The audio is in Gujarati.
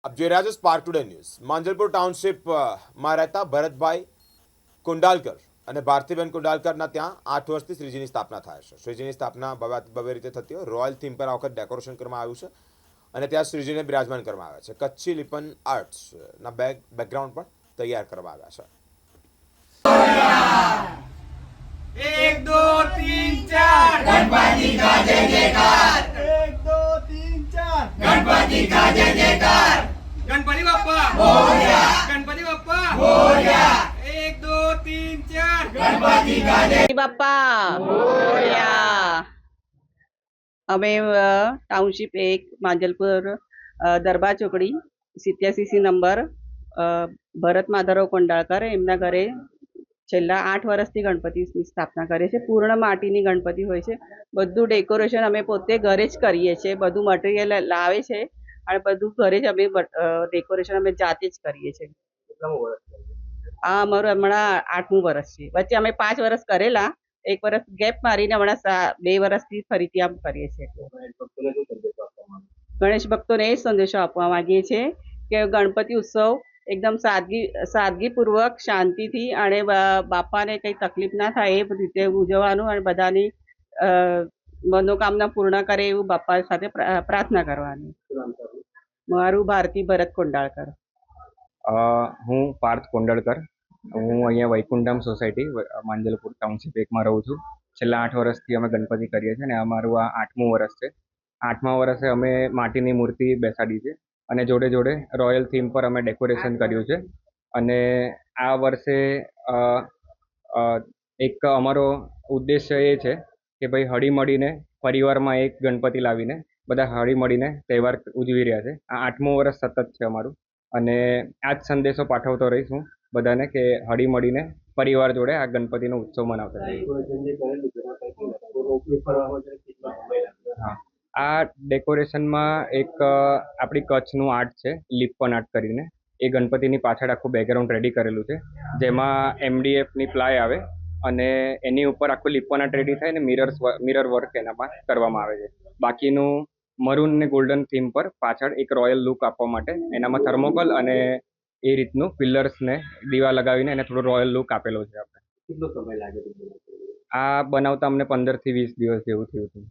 આપ જોઈ રહ્યા છો સ્પાર્ક ટુડે ન્યૂઝ. માંજલપુર ટાઉનશીપમાં રહેતા ભરતભાઈ કુંડાલકર અને ભારતીબેન કુંડાલકરના ત્યાં 8 વર્ષથી શ્રીજીની સ્થાપના થાય છે. શ્રીજીની સ્થાપના ભવ્ય રીતે થતી હોય. રોયલ થીમ પર આ વખત ડેકોરેશન કરવામાં આવ્યું છે અને ત્યાં શ્રીજીને બિરાજમાન કરવામાં આવ્યા છે. કચ્છી લિપન આર્ટ્સના બેકગ્રાઉન્ડ પણ તૈયાર કરવામાં આવ્યા છે. एक दो तीन चार गणपति का जय जयकार। एक दो तीन चार गणपति का जय जयकार। गणपति बप्पा मोरया। गणपति बप्पा मोरया। एक दो तीन चार गणपति का जय બાપા મોરયા. અમે ટાઉનશીપ 1 માંજલપુર દરબાર ચોકડી 87C નંબર ભરત માધવરાવ કોંડાળકર એમના ઘરે છેલ્લા 8 વર્ષથી ગણપતિની સ્થાપના કરીએ છીએ. પૂર્ણ માટીની ગણપતિ હોય છે. બધું ડેકોરેશન અમે પોતે ઘરે જ કરીએ છીએ. બધું મટીરિયલ લાવે છે અને બધું ઘરે જ અમે ડેકોરેશન અમે જાતે જ કરીએ છીએ. આ અમારું હમણાં 8મું વર્ષ છે. વચ્ચે અમે 5 વર્ષ કરેલા, 1 વર્ષ ગેપ મારીને હમણાં 2 વર્ષથી ફરીથી આમ કરીએ છીએ. ગણેશ ભક્તોને એ સંદેશો આપવા માંગીએ છીએ કે ગણપતિ ઉત્સવ એકદમ સાદગીપૂર્વક શાંતિથી અને બાપાને કંઈ તકલીફ ના થાય એ રીતે ઉજવવાનું અને બધાની મનોકામના પૂર્ણ કરે એવું બાપા સાથે પ્રાર્થના કરવાની. મારું ભારતી ભરત કોંડાળકર. હું પાર્થ કોંડળકર. હું અહીંયા વૈકુંઠમ સોસાયટી માંજલપુર ટાઉનશીપ 1માં રહું છું. છેલ્લા 8 વર્ષથી અમે ગણપતિ કરીએ છીએ અને અમારું આ 8મું વર્ષ છે. 8મા વર્ષે અમે માટીની મૂર્તિ બેસાડી છે અને જોડે જોડે રોયલ થીમ પર અમે ડેકોરેશન કર્યું છે. અને આ વર્ષે એક અમારો ઉદ્દેશ્ય એ છે કે ભાઈ હળીમળીને પરિવારમાં એક ગણપતિ લાવીને બધા હળીમળીને તહેવાર ઉજવી રહ્યા છે. આ 8મું વર્ષ સતત છે અમારું અને આ જ સંદેશો પાઠવતો રહીશું બધાને કે હળીમળીને પરિવાર જોડે આ ગણપતિનો ઉત્સવ મનાવતા રહીએ. હા, આ ડેકોરેશનમાં એક આપણી કચ્છનું આર્ટ છે, લિપ્પન આર્ટ કરીને. એ ગણપતિની પાછળ આખું બેકગ્રાઉન્ડ રેડી કરેલું છે, જેમાં MDFની પ્લાય આવે અને એની ઉપર આખું લિપ્પન આર્ટ રેડી થાય ને મિરર વર્ક એનામાં કરવામાં આવે છે. બાકીનું મરૂન ને ગોલ્ડન થીમ પર પાછળ એક રોયલ લુક આપવા માટે એનામાં થર્મોકોલ અને એ રીતનું પિલર્સ ને દીવા લગાવીને એને થોડો રોયલ લુક આપેલો છે આપણે. કેટલો સમય લાગે? આ બનાવતા અમને 15 થી 20 દિવસ જેવું થયું હતું.